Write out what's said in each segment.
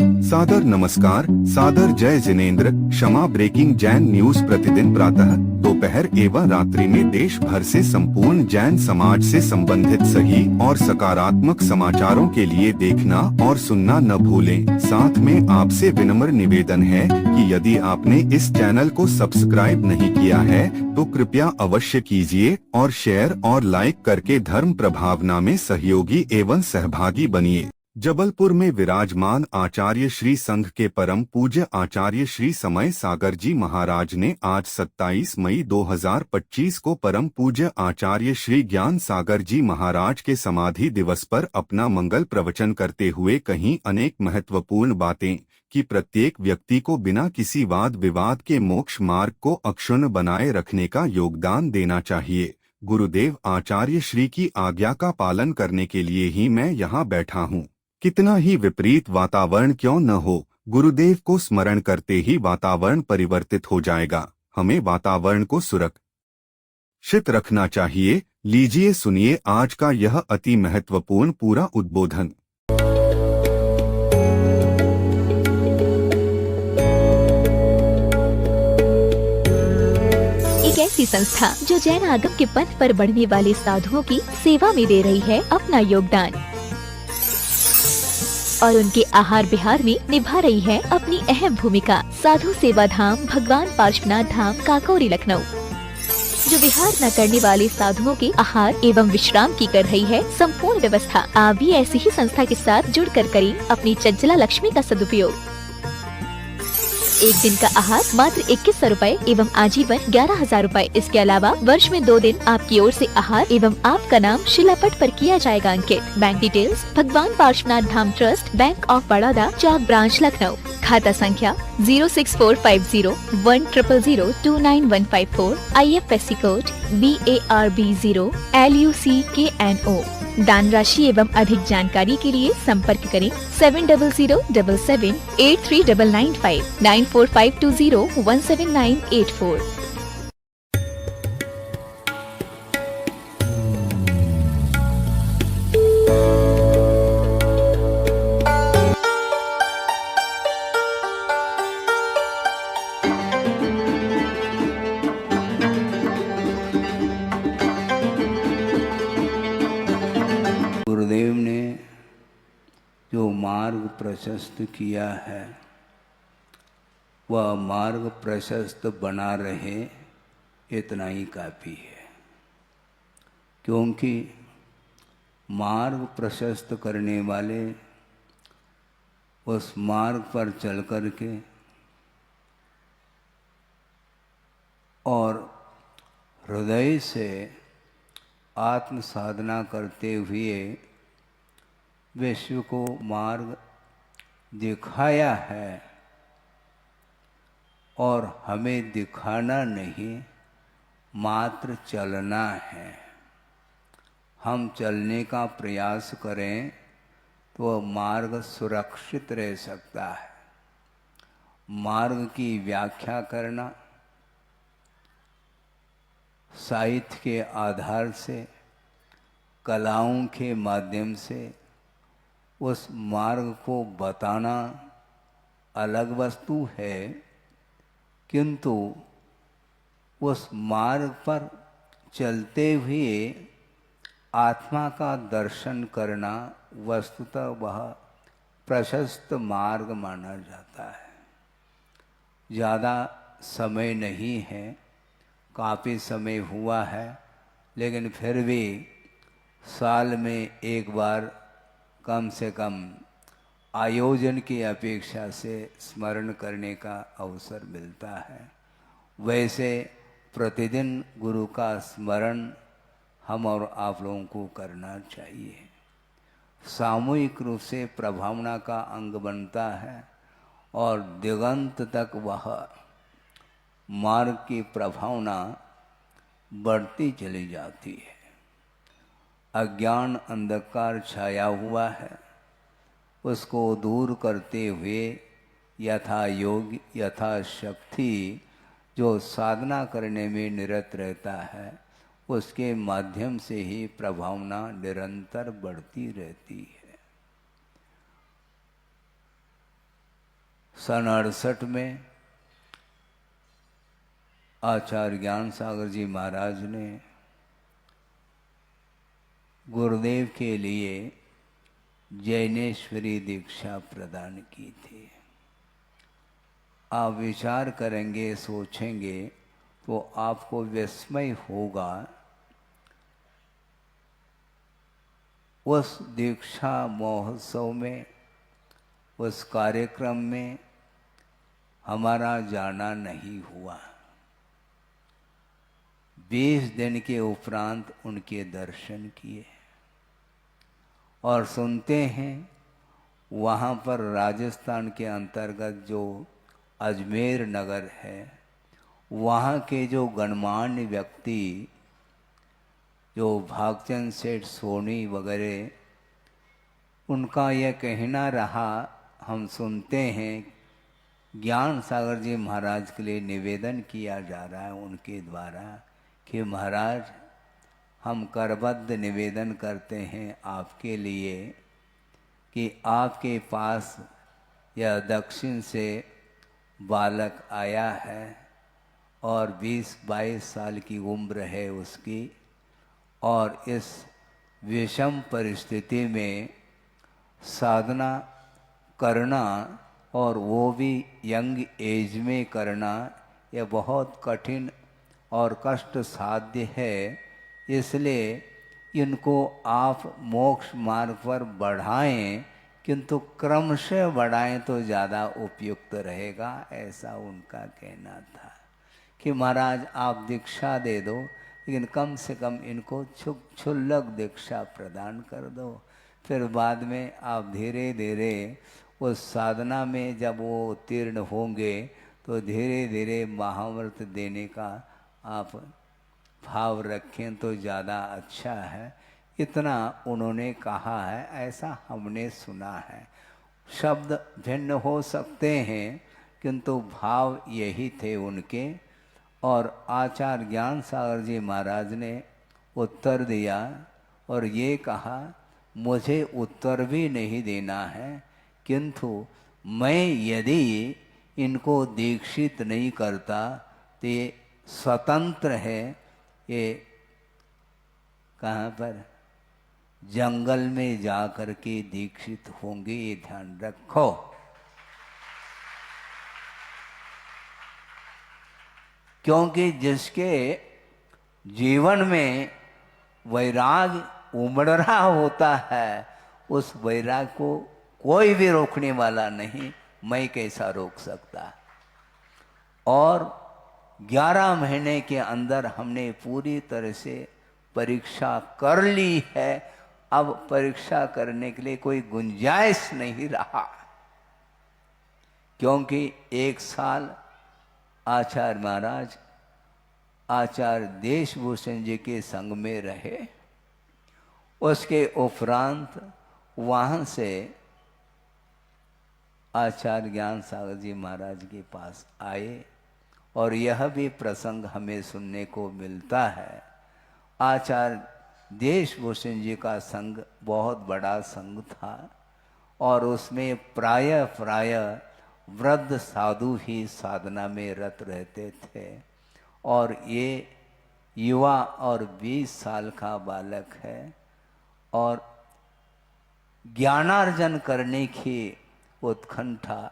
सादर नमस्कार, सादर जय जिनेंद्र। क्षमा ब्रेकिंग जैन न्यूज प्रतिदिन प्रातः, दोपहर एवं रात्रि में देश भर से संपूर्ण जैन समाज से संबंधित सही और सकारात्मक समाचारों के लिए देखना और सुनना न भूलें। साथ में आपसे विनम्र निवेदन है कि यदि आपने इस चैनल को सब्सक्राइब नहीं किया है तो कृपया अवश्य कीजिए और शेयर और लाइक करके धर्म प्रभावना में सहयोगी एवं सहभागी बनिए। जबलपुर में विराजमान आचार्य श्री संघ के परम पूज्य आचार्य श्री समय सागर जी महाराज ने आज 27 मई 2025 को परम पूज्य आचार्य श्री ज्ञान सागर जी महाराज के समाधि दिवस पर अपना मंगल प्रवचन करते हुए कहीं अनेक महत्वपूर्ण बातें कि प्रत्येक व्यक्ति को बिना किसी वाद विवाद के मोक्ष मार्ग को अक्षुण्ण बनाए रखने का योगदान देना चाहिए। गुरुदेव आचार्य श्री की आज्ञा का पालन करने के लिए ही मैं यहाँ बैठा हूँ। कितना ही विपरीत वातावरण क्यों न हो, गुरुदेव को स्मरण करते ही वातावरण परिवर्तित हो जाएगा। हमें वातावरण को सुरक्षित रखना चाहिए। लीजिए सुनिए आज का यह अति महत्वपूर्ण पूरा उद्बोधन। एक ऐसी संस्था जो जैन आगम के पथ पर बढ़ने वाले साधुओं की सेवा में दे रही है अपना योगदान और उनके आहार विहार में निभा रही है अपनी अहम भूमिका। साधु सेवा धाम भगवान पार्श्वनाथ धाम काकोरी लखनऊ जो विहार न करने वाले साधुओं के आहार एवं विश्राम की कर रही है संपूर्ण व्यवस्था। आप भी ऐसी ही संस्था के साथ जुड़कर करें अपनी चंचला लक्ष्मी का सदुपयोग। एक दिन का आहार मात्र 2100 रूपए एवं आजीवन 11,000 रूपए। इसके अलावा वर्ष में 2 दिन आपकी ओर से आहार एवं आपका नाम शिलापट पर किया जाएगा अंकित। Bank details Bhagwan Parshvanath Dham trust, bank of Baroda, Chowk branch Lucknow. खाता संख्या 064501000291154। IFSC code BARB0 LUCKNO। दान राशि एवं अधिक जानकारी के लिए संपर्क करें 7007783995 9452017984। गुरुदेव ने जो मार्ग प्रशस्त किया है वह मार्ग प्रशस्त बना रहे, इतना ही काफ़ी है। क्योंकि मार्ग प्रशस्त करने वाले उस मार्ग पर चल कर के और हृदय से आत्म साधना करते हुए विश्व को मार्ग दिखाया है और हमें दिखाना नहीं, मात्र चलना है। हम चलने का प्रयास करें तो वह मार्ग सुरक्षित रह सकता है। मार्ग की व्याख्या करना साहित्य के आधार से, कलाओं के माध्यम से उस मार्ग को बताना अलग वस्तु है, किंतु उस मार्ग पर चलते हुए आत्मा का दर्शन करना वस्तुतः वह प्रशस्त मार्ग माना जाता है। ज़्यादा समय नहीं है, काफ़ी समय हुआ है, लेकिन फिर भी साल में एक बार कम से कम आयोजन की अपेक्षा से स्मरण करने का अवसर मिलता है। वैसे प्रतिदिन गुरु का स्मरण हम और आप लोगों को करना चाहिए। सामूहिक रूप से प्रभावना का अंग बनता है और दिगंत तक वह मार्ग की प्रभावना बढ़ती चली जाती है। अज्ञान अंधकार छाया हुआ है, उसको दूर करते हुए यथा योग यथा शक्ति जो साधना करने में निरत रहता है, उसके माध्यम से ही प्रभावना निरंतर बढ़ती रहती है। सन 68 में आचार्य ज्ञान सागर जी महाराज ने गुरुदेव के लिए जैनेश्वरी दीक्षा प्रदान की थी। आप विचार करेंगे, सोचेंगे तो आपको विस्मय होगा। उस दीक्षा महोत्सव में, उस कार्यक्रम में हमारा जाना नहीं हुआ। 20 दिन के उपरांत उनके दर्शन किए और सुनते हैं वहाँ पर राजस्थान के अंतर्गत जो अजमेर नगर है, वहाँ के जो गणमान्य व्यक्ति, जो भागचंद सेठ सोनी वगैरह, उनका यह कहना रहा, हम सुनते हैं, ज्ञान सागर जी महाराज के लिए निवेदन किया जा रहा है उनके द्वारा कि महाराज, हम करबद्ध निवेदन करते हैं आपके लिए कि आपके पास यह दक्षिण से बालक आया है और 20-22 साल की उम्र है उसकी, और इस विषम परिस्थिति में साधना करना, और वो भी यंग एज में करना, यह बहुत कठिन और कष्ट साध्य है। इसलिए इनको आप मोक्ष मार्ग पर बढ़ाएं, किंतु क्रमशः बढ़ाएं तो ज़्यादा उपयुक्त रहेगा, ऐसा उनका कहना था कि महाराज आप दीक्षा दे दो, लेकिन कम से कम इनको क्षुल्लक दीक्षा प्रदान कर दो। फिर बाद में आप धीरे धीरे उस साधना में जब वो उत्तीर्ण होंगे तो धीरे धीरे महाव्रत देने का आप भाव रखें तो ज़्यादा अच्छा है। इतना उन्होंने कहा है, ऐसा हमने सुना है। शब्द भिन्न हो सकते हैं किंतु भाव यही थे उनके। और आचार्य ज्ञान सागर जी महाराज ने उत्तर दिया और ये कहा, मुझे उत्तर भी नहीं देना है, किंतु मैं यदि इनको दीक्षित नहीं करता तो ये स्वतंत्र है, ये कहाँ पर, जंगल में जाकर के दीक्षित होंगे, ये ध्यान रखो। क्योंकि जिसके जीवन में वैराग उमड़ रहा होता है, उस वैराग को कोई भी रोकने वाला नहीं। मैं कैसा रोक सकता। और 11 महीने के अंदर हमने पूरी तरह से परीक्षा कर ली है। अब परीक्षा करने के लिए कोई गुंजाइश नहीं रहा, क्योंकि 1 साल आचार्य महाराज आचार्य देशभूषण जी के संग में रहे। उसके उपरांत वहाँ से आचार्य ज्ञान सागर जी महाराज के पास आए। और यह भी प्रसंग हमें सुनने को मिलता है, आचार्य देशभूषण जी का संघ बहुत बड़ा संघ था और उसमें प्रायः वृद्ध साधु ही साधना में रत रहते थे। और ये युवा और 20 साल का बालक है और ज्ञानार्जन करने की उत्कंठा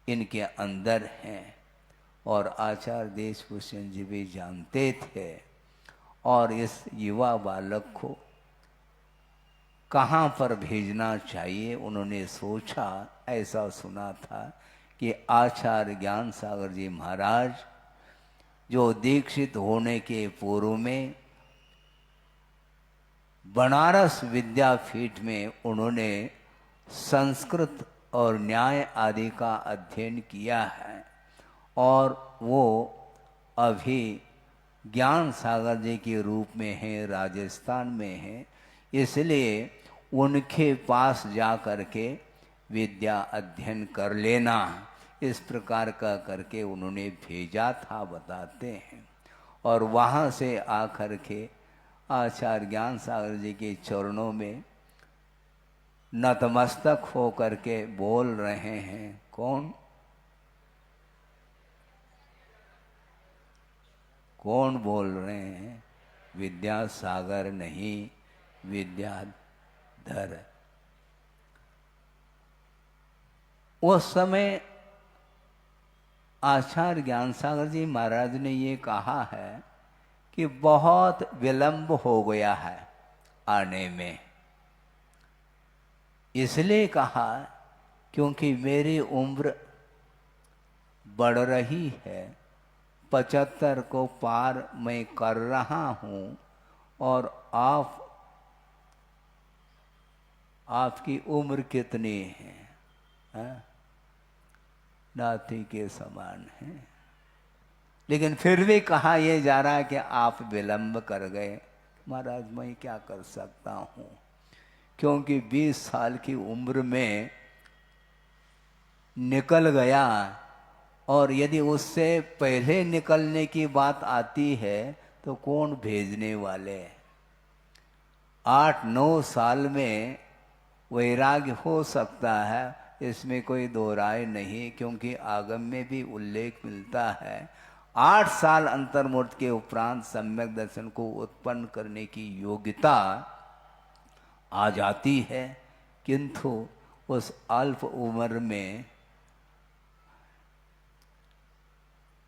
इनके अंदर है। और आचार्य देशभूषण जी भी जानते थे और इस युवा बालक को कहाँ पर भेजना चाहिए उन्होंने सोचा। ऐसा सुना था कि आचार्य ज्ञान सागर जी महाराज जो दीक्षित होने के पूर्व में बनारस विद्यापीठ में उन्होंने संस्कृत और न्याय आदि का अध्ययन किया है और वो अभी ज्ञान सागर जी के रूप में है, राजस्थान में है। इसलिए उनके पास जा कर के विद्या अध्ययन कर लेना, इस प्रकार का करके उन्होंने भेजा था, बताते हैं। और वहाँ से आकर के आचार्य ज्ञान सागर जी के चरणों में नतमस्तक हो करके बोल रहे हैं। कौन कौन बोल रहे हैं? विद्यासागर नहीं, विद्याधर। उस समय आचार्य ज्ञान सागर जी महाराज ने ये कहा है कि बहुत विलंब हो गया है आने में। इसलिए कहा क्योंकि मेरी उम्र बढ़ रही है, 75 को पार मैं कर रहा हूँ और आपकी उम्र कितनी है? नाती के समान है। लेकिन फिर भी कहा यह जा रहा है कि आप विलंब कर गए। महाराज मैं क्या कर सकता हूँ, क्योंकि 20 साल की उम्र में निकल गया, और यदि उससे पहले निकलने की बात आती है तो कौन भेजने वाले? 8-9 साल में वैराग्य हो सकता है, इसमें कोई दो राय नहीं, क्योंकि आगम में भी उल्लेख मिलता है 8 साल अंतर्मुक्त के उपरांत सम्यक दर्शन को उत्पन्न करने की योग्यता आ जाती है। किंतु उस अल्प उम्र में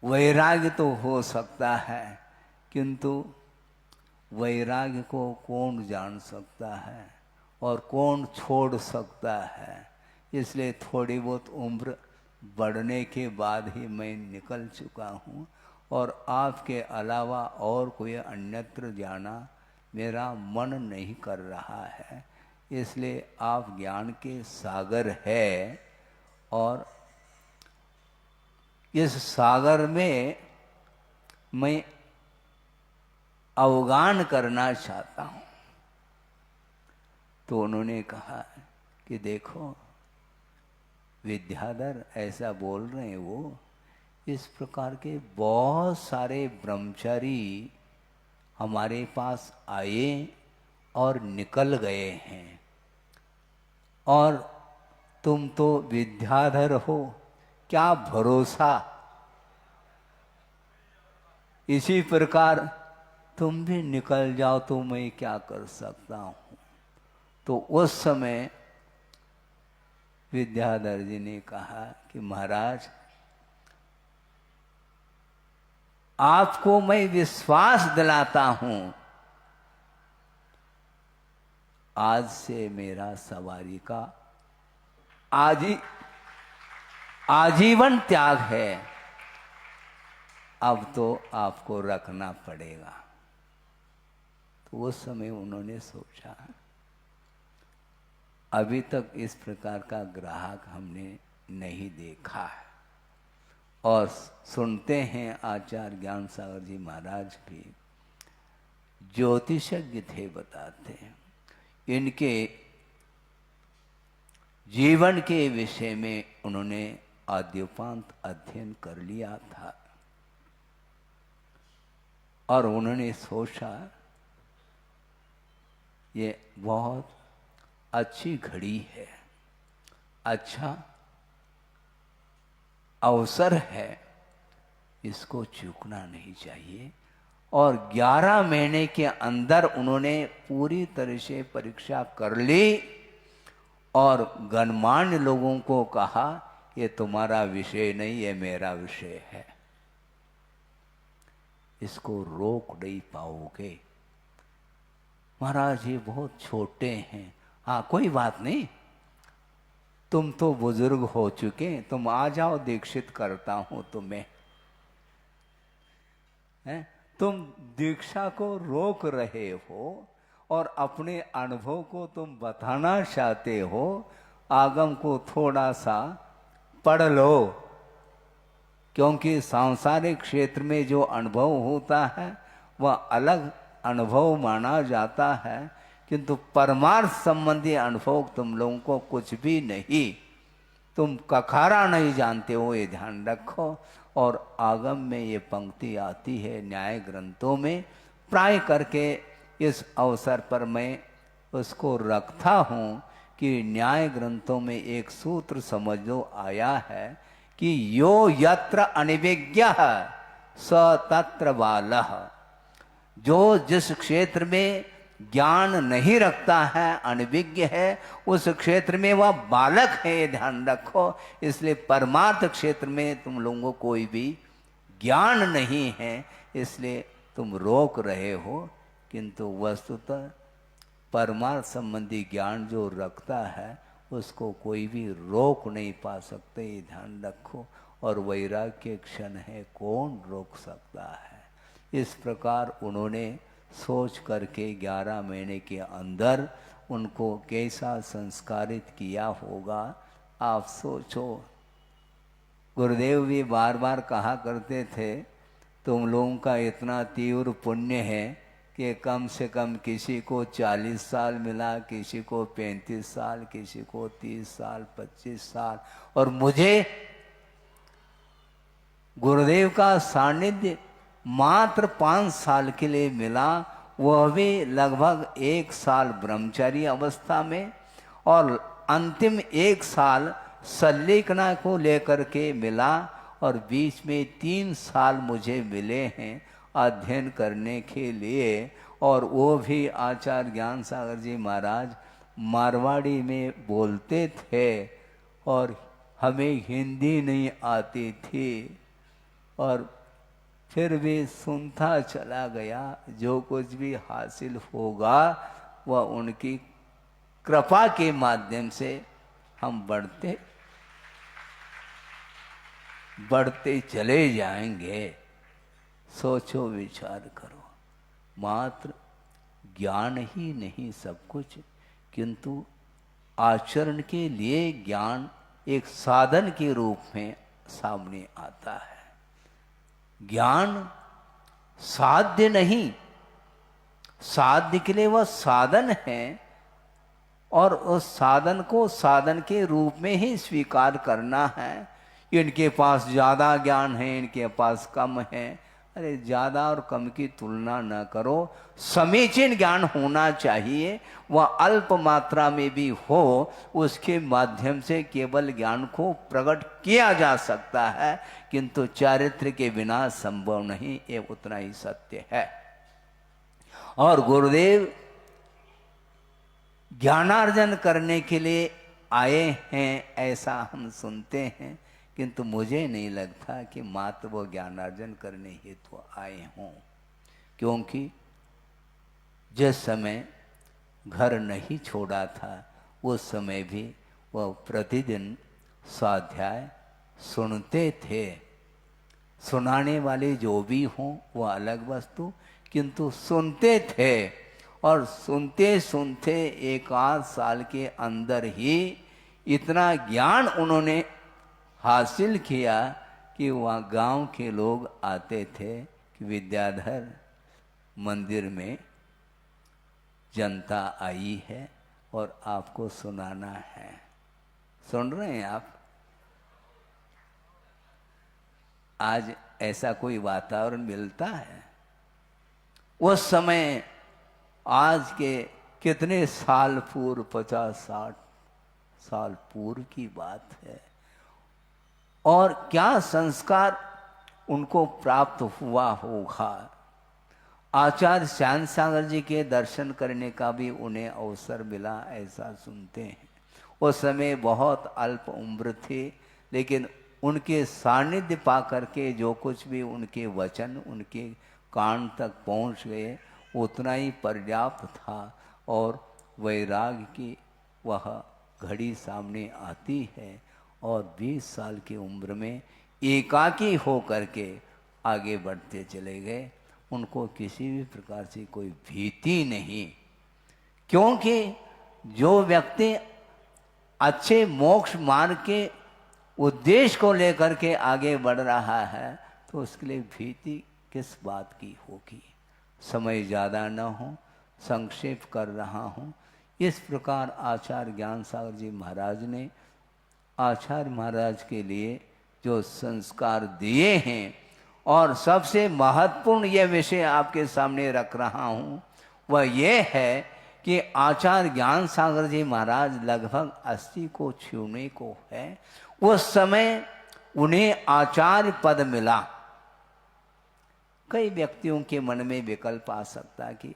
वैराग्य तो हो सकता है, किंतु वैराग्य को कौन जान सकता है और कौन छोड़ सकता है? इसलिए थोड़ी बहुत उम्र बढ़ने के बाद ही मैं निकल चुका हूँ, और आपके अलावा और कोई अन्यत्र जाना मेरा मन नहीं कर रहा है। इसलिए आप ज्ञान के सागर है, और इस सागर में मैं अवगान करना चाहता हूँ। तो उन्होंने कहा कि देखो विद्याधर ऐसा बोल रहे हैं, वो इस प्रकार के बहुत सारे ब्रह्मचारी हमारे पास आए और निकल गए हैं, और तुम तो विद्याधर हो, क्या भरोसा? इसी प्रकार तुम भी निकल जाओ तो मैं क्या कर सकता हूँ? तो उस समय विद्याधर जी ने कहा कि महाराज आपको मैं विश्वास दिलाता हूं, आज से मेरा सवारी का आजीवन त्याग है, अब तो आपको रखना पड़ेगा। तो उस समय उन्होंने सोचा अभी तक इस प्रकार का ग्राहक हमने नहीं देखा है। और सुनते हैं आचार्य ज्ञान सागर जी महाराज भी ज्योतिषज्ञ थे, बताते हैं इनके जीवन के विषय में उन्होंने आद्योपांत अध्ययन कर लिया था, और उन्होंने सोचा ये बहुत अच्छी घड़ी है, अच्छा अवसर है, इसको चूकना नहीं चाहिए। और 11 महीने के अंदर उन्होंने पूरी तरह से परीक्षा कर ली, और गणमान्य लोगों को कहा ये तुम्हारा विषय नहीं, ये मेरा विषय है, इसको रोक नहीं पाओगे। महाराज ये बहुत छोटे हैं, हाँ कोई बात नहीं, तुम तो बुजुर्ग हो चुके, तुम आ जाओ, दीक्षित करता हूं तुम्हें। हैं? तुम दीक्षा को रोक रहे हो और अपने अनुभव को तुम बताना चाहते हो, आगम को थोड़ा सा पढ़ लो, क्योंकि सांसारिक क्षेत्र में जो अनुभव होता है वह अलग अनुभव माना जाता है, किंतु परमार्थ संबंधी अनुभव तुम लोगों को कुछ भी नहीं, तुम कखारा नहीं जानते हो, ये ध्यान रखो। और आगम में ये पंक्ति आती है न्याय ग्रंथों में, प्राय करके इस अवसर पर मैं उसको रखता हूँ, कि न्याय ग्रंथों में एक सूत्र समझ लो आया है कि यो यत्र अनिविज्ञ स तत्र बालः। जो जिस क्षेत्र में ज्ञान नहीं रखता है, अनभिज्ञ है, उस क्षेत्र में वह बालक है, ये ध्यान रखो। इसलिए परमार्थ क्षेत्र में तुम लोगों को कोई भी ज्ञान नहीं है, इसलिए तुम रोक रहे हो। किंतु वस्तुतः परमार्थ संबंधी ज्ञान जो रखता है उसको कोई भी रोक नहीं पा सकते, ये ध्यान रखो। और वैराग्य क्षण है, कौन रोक सकता है। इस प्रकार उन्होंने सोच करके 11 महीने के अंदर उनको कैसा संस्कारित किया होगा, आप सोचो। गुरुदेव भी बार बार कहा करते थे, तुम लोगों का इतना तीव्र पुण्य है कि कम से कम किसी को 40 साल मिला, किसी को 35 साल, किसी को 30 साल, 25 साल, और मुझे गुरुदेव का सानिध्य मात्र 5 साल के लिए मिला, वह भी लगभग 1 साल ब्रह्मचारी अवस्था में, और अंतिम 1 साल सल्लीकना को लेकर के मिला, और बीच में 3 साल मुझे मिले हैं अध्ययन करने के लिए। और वो भी आचार्य ज्ञान सागर जी महाराज मारवाड़ी में बोलते थे और हमें हिंदी नहीं आती थी, और फिर भी सुनता चला गया। जो कुछ भी हासिल होगा वह उनकी कृपा के माध्यम से हम बढ़ते चले जाएंगे। सोचो, विचार करो। मात्र ज्ञान ही नहीं सब कुछ, किंतु आचरण के लिए ज्ञान एक साधन के रूप में सामने आता है। ज्ञान साध्य नहीं, साध्य के लिए वह साधन है, और उस साधन को साधन के रूप में ही स्वीकार करना है। इनके पास ज़्यादा ज्ञान है, इनके पास कम है, अरे ज़्यादा और कम की तुलना न करो। समीचीन ज्ञान होना चाहिए, वह अल्प मात्रा में भी हो, उसके माध्यम से केवल ज्ञान को प्रकट किया जा सकता है, किंतु चारित्र के बिना संभव नहीं, ये उतना ही सत्य है। और गुरुदेव ज्ञानार्जन करने के लिए आए हैं ऐसा हम सुनते हैं, किंतु मुझे नहीं लगता कि मात्र वो ज्ञानार्जन करने हेतु तो आए हों। क्योंकि जिस समय घर नहीं छोड़ा था उस समय भी वह प्रतिदिन स्वाध्याय सुनते थे। सुनाने वाले जो भी हों वह अलग वस्तु, किंतु सुनते थे। और सुनते सुनते 1 साल के अंदर ही इतना ज्ञान उन्होंने हासिल किया कि वहाँ गांव के लोग आते थे कि विद्याधर मंदिर में जनता आई है और आपको सुनाना है। सुन रहे हैं आप? आज ऐसा कोई वातावरण मिलता है? उस समय आज के कितने साल पूर्व, 50-60 साल पूर्व की बात है। और क्या संस्कार उनको प्राप्त हुआ होगा। आचार्य श्याम सागर जी के दर्शन करने का भी उन्हें अवसर मिला, ऐसा सुनते हैं। उस समय बहुत अल्प उम्र थे, लेकिन उनके सानिध्य पा करके जो कुछ भी उनके वचन उनके कान तक पहुंच गए उतना ही पर्याप्त था। और वैराग्य की वह घड़ी सामने आती है, और 20 साल की उम्र में एकाकी हो करके आगे बढ़ते चले गए। उनको किसी भी प्रकार से कोई भीति नहीं, क्योंकि जो व्यक्ति अच्छे मोक्ष मार्ग के उद्देश्य को लेकर के आगे बढ़ रहा है तो उसके लिए भीति किस बात की होगी। समय ज़्यादा न हो, संक्षेप कर रहा हूँ। इस प्रकार आचार्य ज्ञान सागर जी महाराज ने आचार्य महाराज के लिए जो संस्कार दिए हैं, और सबसे महत्वपूर्ण यह विषय आपके सामने रख रहा हूँ, वह ये है कि आचार्य ज्ञान सागर जी महाराज लगभग 80 को छूने को है, उस समय उन्हें आचार्य पद मिला। कई व्यक्तियों के मन में विकल्प आ सकता कि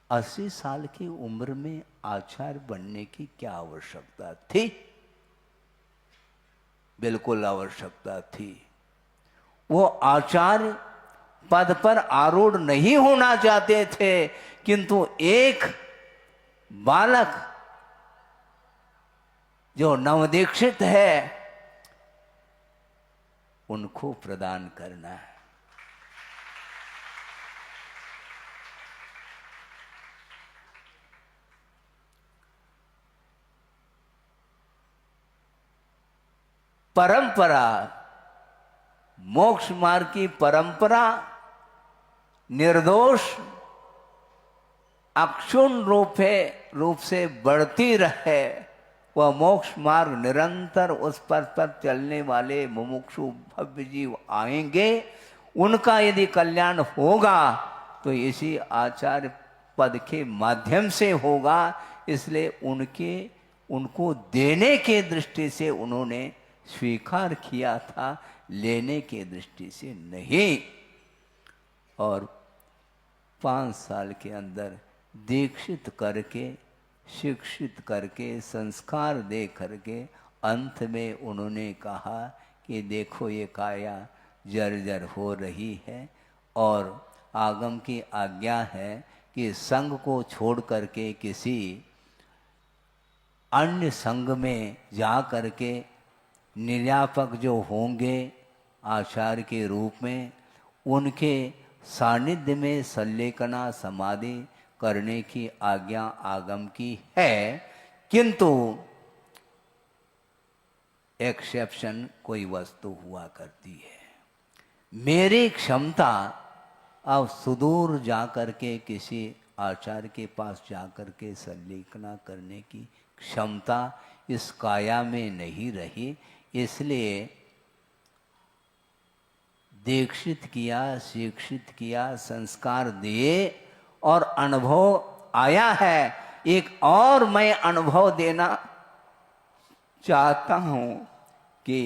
80 साल की उम्र में आचार्य बनने की क्या आवश्यकता थी? बिल्कुल आवश्यकता थी। वो आचार्य पद पर आरूढ़ नहीं होना चाहते थे, किंतु एक बालक जो नवदीक्षित है उनको प्रदान करना है। परंपरा, मोक्ष मार्ग की परंपरा निर्दोष अक्षुण्ण रूप से बढ़ती रहे, वह मोक्ष मार्ग निरंतर उस पर चलने वाले मुमुक्षु भव्य जीव आएंगे। उनका यदि कल्याण होगा तो इसी आचार्य पद के माध्यम से होगा। इसलिए उनको देने के दृष्टि से उन्होंने स्वीकार किया था, लेने के दृष्टि से नहीं। और 5 साल के अंदर दीक्षित करके, शिक्षित करके, संस्कार दे करके अंत में उन्होंने कहा कि देखो ये काया जर्जर हो रही है और आगम की आज्ञा है कि संघ को छोड़ करके किसी अन्य संघ में जा करके निर्यापक जो होंगे आचार्य के रूप में, उनके सानिध्य में संलेखना समाधि करने की आज्ञा आगम की है, किंतु एक्सेप्शन कोई वस्तु हुआ करती है। मेरी क्षमता अब सुदूर जाकर के किसी आचार्य के पास जाकर के संलेखना करने की क्षमता इस काया में नहीं रही, इसलिए दीक्षित किया, शिक्षित किया, संस्कार दिए और अनुभव आया है। एक और मैं अनुभव देना चाहता हूं कि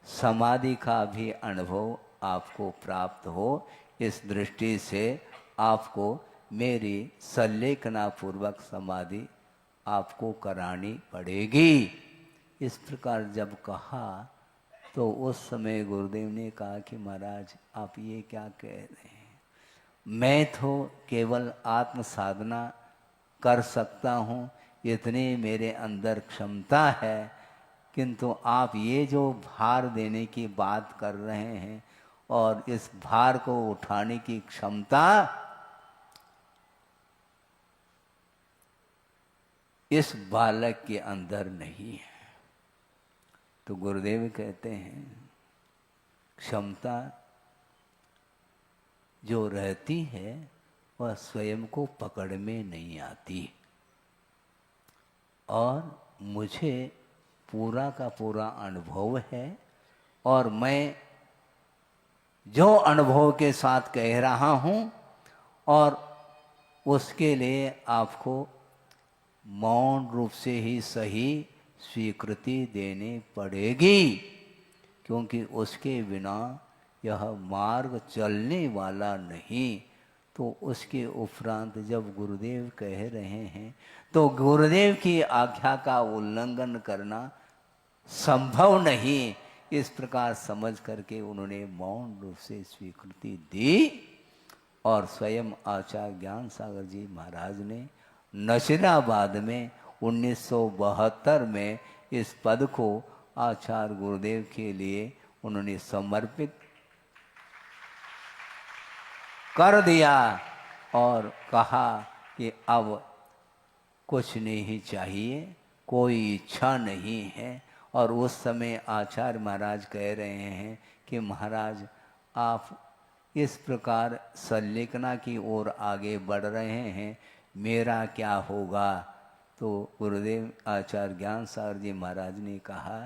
समाधि का भी अनुभव आपको प्राप्त हो। इस दृष्टि से आपको मेरी संलेखना पूर्वक समाधि आपको करानी पड़ेगी। इस प्रकार जब कहा तो उस समय गुरुदेव ने कहा कि महाराज आप ये क्या कह रहे हैं, मैं तो केवल आत्म साधना कर सकता हूँ, इतने मेरे अंदर क्षमता है, किंतु आप ये जो भार देने की बात कर रहे हैं और इस भार को उठाने की क्षमता इस बालक के अंदर नहीं है। तो गुरुदेव कहते हैं क्षमता जो रहती है वह स्वयं को पकड़ में नहीं आती, और मुझे पूरा का पूरा अनुभव है और मैं जो अनुभव के साथ कह रहा हूँ और उसके लिए आपको मौन रूप से ही सही स्वीकृति देनी पड़ेगी, क्योंकि उसके बिना यह मार्ग चलने वाला नहीं। तो उसके उपरांत जब गुरुदेव कह रहे हैं तो गुरुदेव की आज्ञा का उल्लंघन करना संभव नहीं। इस प्रकार समझ करके उन्होंने मौन रूप से स्वीकृति दी और स्वयं आचार्य ज्ञान सागर जी महाराज ने नशीराबाद में 1972 में इस पद को आचार्य गुरुदेव के लिए उन्होंने समर्पित कर दिया और कहा कि अब कुछ नहीं चाहिए, कोई इच्छा नहीं है। और उस समय आचार्य महाराज कह रहे हैं कि महाराज आप इस प्रकार संलेखना की ओर आगे बढ़ रहे हैं, मेरा क्या होगा। तो गुरुदेव आचार्य ज्ञान सागर जी महाराज ने कहा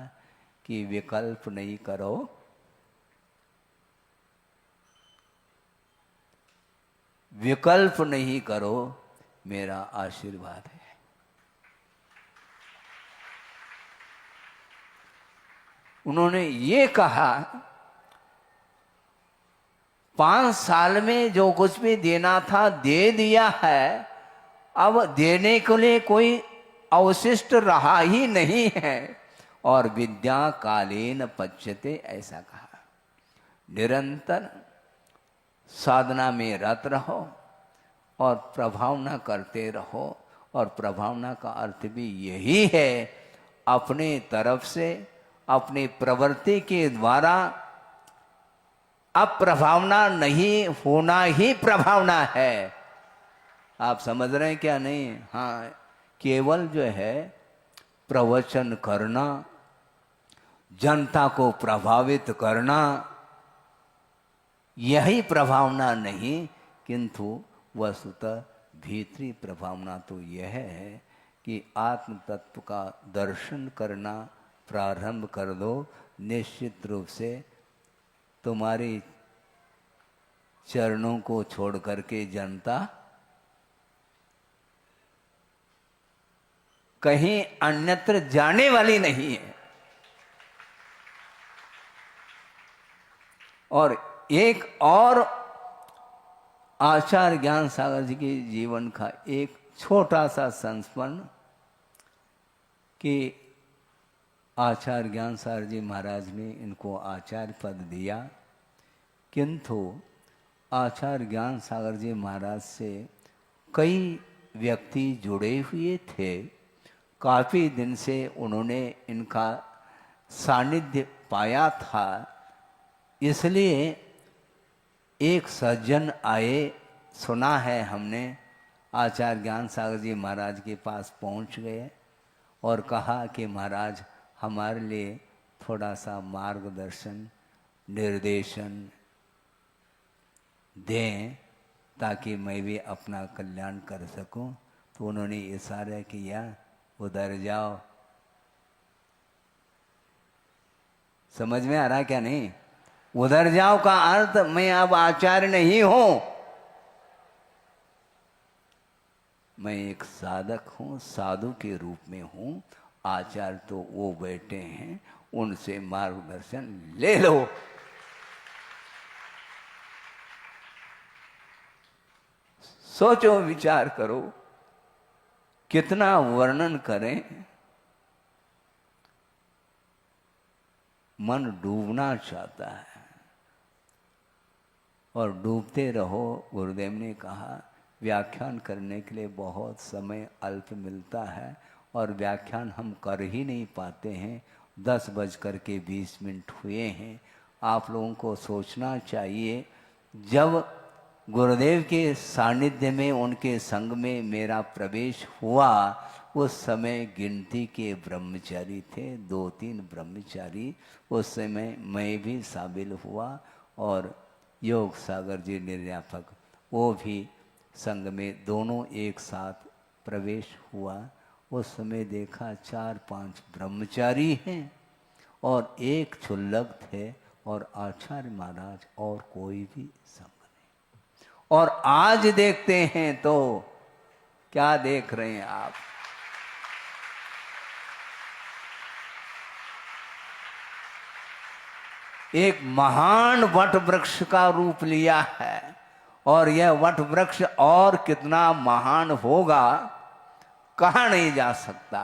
कि विकल्प नहीं करो, विकल्प नहीं करो, मेरा आशीर्वाद है। उन्होंने ये कहा 5 साल में जो कुछ भी देना था दे दिया है, अब देने के लिए कोई अवशिष्ट रहा ही नहीं है। और विद्या कालेन पच्यते, ऐसा कहा। निरंतर साधना में रत रहो और प्रभावना करते रहो। और प्रभावना का अर्थ भी यही है, अपने तरफ से अपनी प्रवृत्ति के द्वारा अप्रभावना नहीं होना ही प्रभावना है। आप समझ रहे हैं क्या? नहीं? हाँ, केवल जो है प्रवचन करना, जनता को प्रभावित करना, यही प्रभावना नहीं, किंतु वस्तुतः भीतरी प्रभावना तो यह है कि आत्म तत्व का दर्शन करना प्रारंभ कर दो। निश्चित रूप से तुम्हारी चरणों को छोड़ करके जनता कहीं अन्यत्र जाने वाली नहीं है। और एक और आचार्य ज्ञान सागर जी के जीवन का एक छोटा सा संस्मरण कि आचार्य ज्ञान सागर जी महाराज ने इनको आचार्य पद दिया, किंतु आचार्य ज्ञान सागर जी महाराज से कई व्यक्ति जुड़े हुए थे। काफ़ी दिन से उन्होंने इनका सानिध्य पाया था, इसलिए एक सज्जन आए, सुना है हमने, आचार्य ज्ञान सागर जी महाराज के पास पहुंच गए और कहा कि महाराज हमारे लिए थोड़ा सा मार्गदर्शन निर्देशन दें ताकि मैं भी अपना कल्याण कर सकूं। तो उन्होंने इशारा किया, उधर जाओ। समझ में आ रहा क्या? नहीं? उधर जाओ का अर्थ मैं अब आचार्य नहीं हूं, मैं एक साधक हूं, साधु के रूप में हूं। आचार्य तो वो बैठे हैं, उनसे मार्गदर्शन ले लो। सोचो, विचार करो, कितना वर्णन करें, मन डूबना चाहता है। और डूबते रहो। गुरुदेव ने कहा व्याख्यान करने के लिए बहुत समय अल्प मिलता है और व्याख्यान हम कर ही नहीं पाते हैं। 10:20 हुए हैं। आप लोगों को सोचना चाहिए, जब गुरुदेव के सानिध्य में, उनके संग में मेरा प्रवेश हुआ, उस समय गिनती के ब्रह्मचारी थे, 2-3 ब्रह्मचारी। उस समय मैं भी शामिल हुआ और योग सागर जी निर्यापक, वो भी संग में, दोनों एक साथ प्रवेश हुआ। उस समय देखा 4-5 ब्रह्मचारी हैं और एक क्षुल्लक थे और आचार्य महाराज, और कोई भी संग नहीं। और आज देखते हैं तो क्या देख रहे हैं आप? एक महान वट वृक्ष का रूप लिया है और यह वट वृक्ष और कितना महान होगा कहा नहीं जा सकता।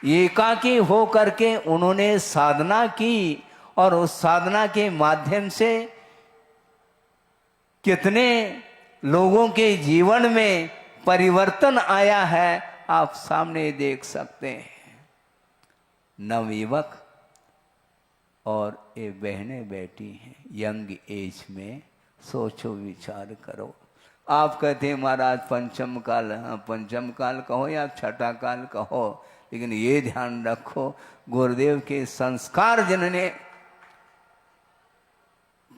एकाकी हो करके उन्होंने साधना की और उस साधना के माध्यम से कितने लोगों के जीवन में परिवर्तन आया है, आप सामने देख सकते हैं। नवयुवक और ये बहनें बैठी हैं यंग एज में। सोचो, विचार करो। आप कहते हैं महाराज पंचम काल, हाँ पंचम काल कहो या छठा काल कहो, लेकिन ये ध्यान रखो गुरुदेव के संस्कार जिन्होंने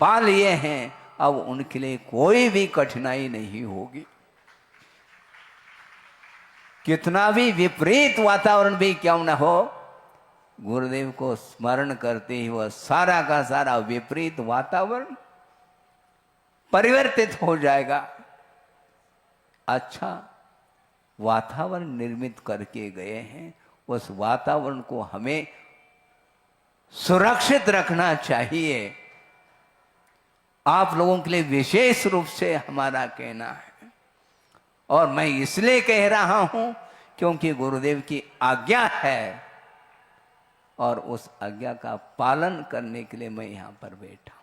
पा लिए हैं, अब उनके लिए कोई भी कठिनाई नहीं होगी। कितना भी विपरीत वातावरण भी क्यों न हो, गुरुदेव को स्मरण करते ही वह सारा का सारा विपरीत वातावरण परिवर्तित हो जाएगा। अच्छा वातावरण निर्मित करके गए हैं, उस वातावरण को हमें सुरक्षित रखना चाहिए। आप लोगों के लिए विशेष रूप से हमारा कहना है, और मैं इसलिए कह रहा हूं क्योंकि गुरुदेव की आज्ञा है, और उस आज्ञा का पालन करने के लिए मैं यहां पर बैठा हूं।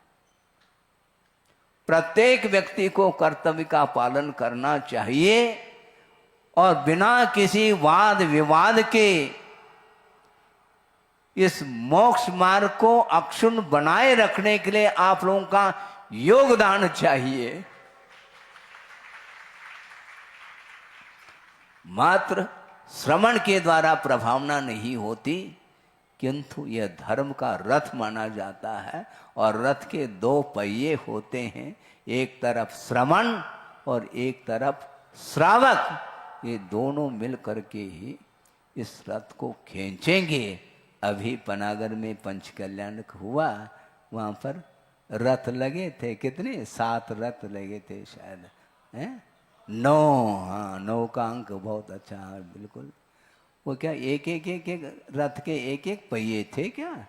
प्रत्येक व्यक्ति को कर्तव्य का पालन करना चाहिए, और बिना किसी वाद विवाद के इस मोक्ष मार्ग को अक्षुण्ण बनाए रखने के लिए आप लोगों का योगदान चाहिए। मात्र श्रवण के द्वारा प्रभावना नहीं होती, किंतु यह धर्म का रथ माना जाता है, और रथ के दो पहिए होते हैं, एक तरफ श्रवण और एक तरफ श्रावक। ये दोनों मिल करके ही इस रथ को खींचेंगे। अभी पनागर में पंचकल्याण हुआ, वहां पर रथ लगे थे, कितने 7 रथ लगे थे शायद, हैं 9, हाँ 9 का अंक बहुत अच्छा है बिल्कुल। वो क्या एक रथ के एक पहिए थे क्या?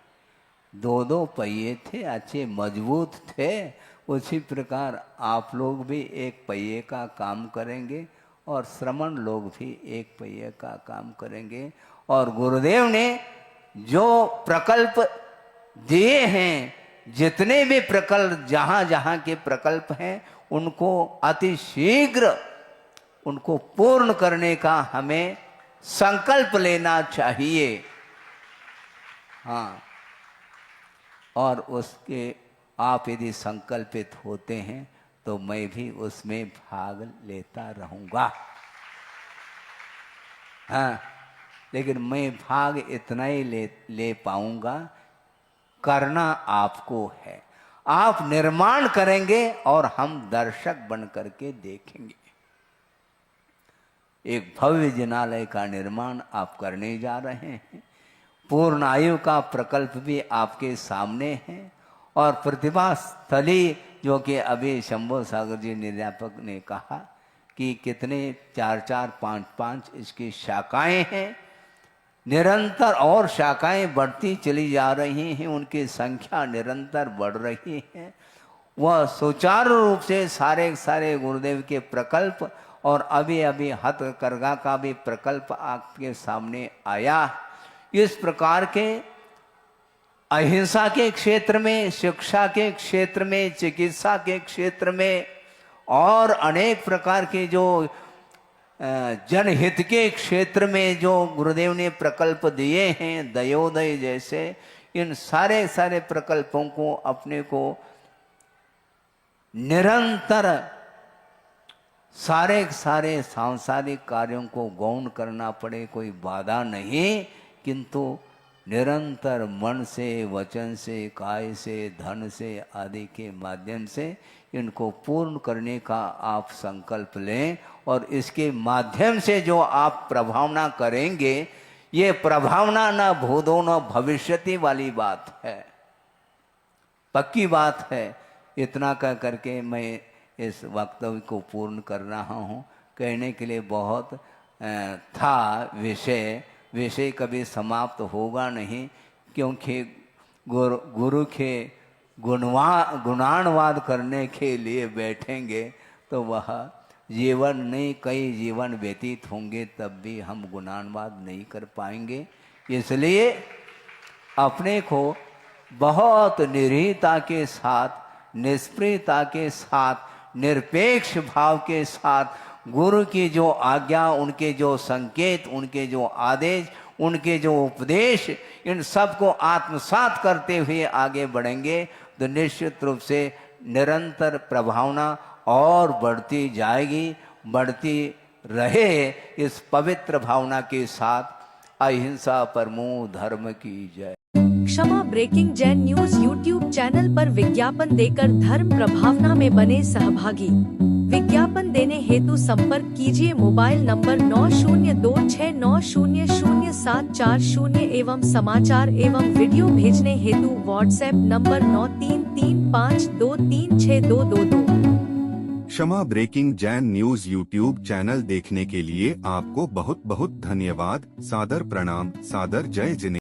2 पहिए थे, अच्छे मजबूत थे। उसी प्रकार आप लोग भी एक पहिए का काम करेंगे, और श्रमण लोग भी एक पहिए का काम करेंगे। और गुरुदेव ने जो प्रकल्प दिए हैं, जितने भी प्रकल्प जहां जहां के प्रकल्प हैं, उनको अति शीघ्र उनको पूर्ण करने का हमें संकल्प लेना चाहिए। हाँ, और उसके आप यदि संकल्पित होते हैं तो मैं भी उसमें भाग लेता रहूंगा। हाँ, लेकिन मैं भाग इतना ही ले पाऊंगा, करना आपको है। आप निर्माण करेंगे और हम दर्शक बन करके देखेंगे। एक भव्य जिनालय का निर्माण आप करने जा रहे हैं, पूर्ण आयु का प्रकल्प भी आपके सामने है, और प्रतिभा स्थली जो कि अभी शंभू सागर जी निर्यापक ने कहा कि कितने 4-4, 5-5 इसकी शाखाएं हैं, निरंतर और शाखाएं बढ़ती चली जा रही हैं, उनकी संख्या निरंतर बढ़ रही है। वह सुचारू रूप से सारे गुरुदेव के प्रकल्प, और अभी अभी हथकरघा का भी प्रकल्प आपके सामने आया। इस प्रकार के अहिंसा के क्षेत्र में, शिक्षा के क्षेत्र में, चिकित्सा के क्षेत्र में, और अनेक प्रकार के जो जनहित के क्षेत्र में जो गुरुदेव ने प्रकल्प दिए हैं, दयोदय जैसे, इन सारे प्रकल्पों को अपने को निरंतर सारे सांसारिक कार्यों को गौण करना पड़े, कोई बाधा नहीं, किंतु निरंतर मन से, वचन से, काय से, धन से आदि के माध्यम से इनको पूर्ण करने का आप संकल्प लें। और इसके माध्यम से जो आप प्रभावना करेंगे, ये प्रभावना न भूतो न भविष्यति वाली बात है, पक्की बात है। इतना कह करके मैं इस वक्तव्य को पूर्ण कर रहा हूँ। कहने के लिए बहुत था विषय कभी समाप्त होगा नहीं, क्योंकि गुरु के गुणानवाद करने के लिए बैठेंगे तो वह जीवन नहीं, कई जीवन व्यतीत होंगे, तब भी हम गुणानवाद नहीं कर पाएंगे। इसलिए अपने को बहुत निरीहता के साथ, निष्प्रियता के साथ, निरपेक्ष भाव के साथ गुरु की जो आज्ञा, उनके जो संकेत, उनके जो आदेश, उनके जो उपदेश, इन सब को आत्मसात करते हुए आगे बढ़ेंगे तो निश्चित रूप से निरंतर प्रभावना और बढ़ती जाएगी, बढ़ती रहे। इस पवित्र भावना के साथ अहिंसा परमो धर्म की जय। क्षमा breaking Jain news YouTube channel पर विज्ञापन देकर धर्म प्रभावना में बने सहभागी। विज्ञापन देने हेतु संपर्क कीजिए मोबाइल नंबर 9026900740 एवं समाचार एवं वीडियो भेजने हेतु व्हाट्सएप नंबर 9335236222। क्षमा breaking Jain news YouTube channel देखने के लिए आपको बहुत बहुत धन्यवाद। सादर प्रणाम, सादर जय जिनेंद्र।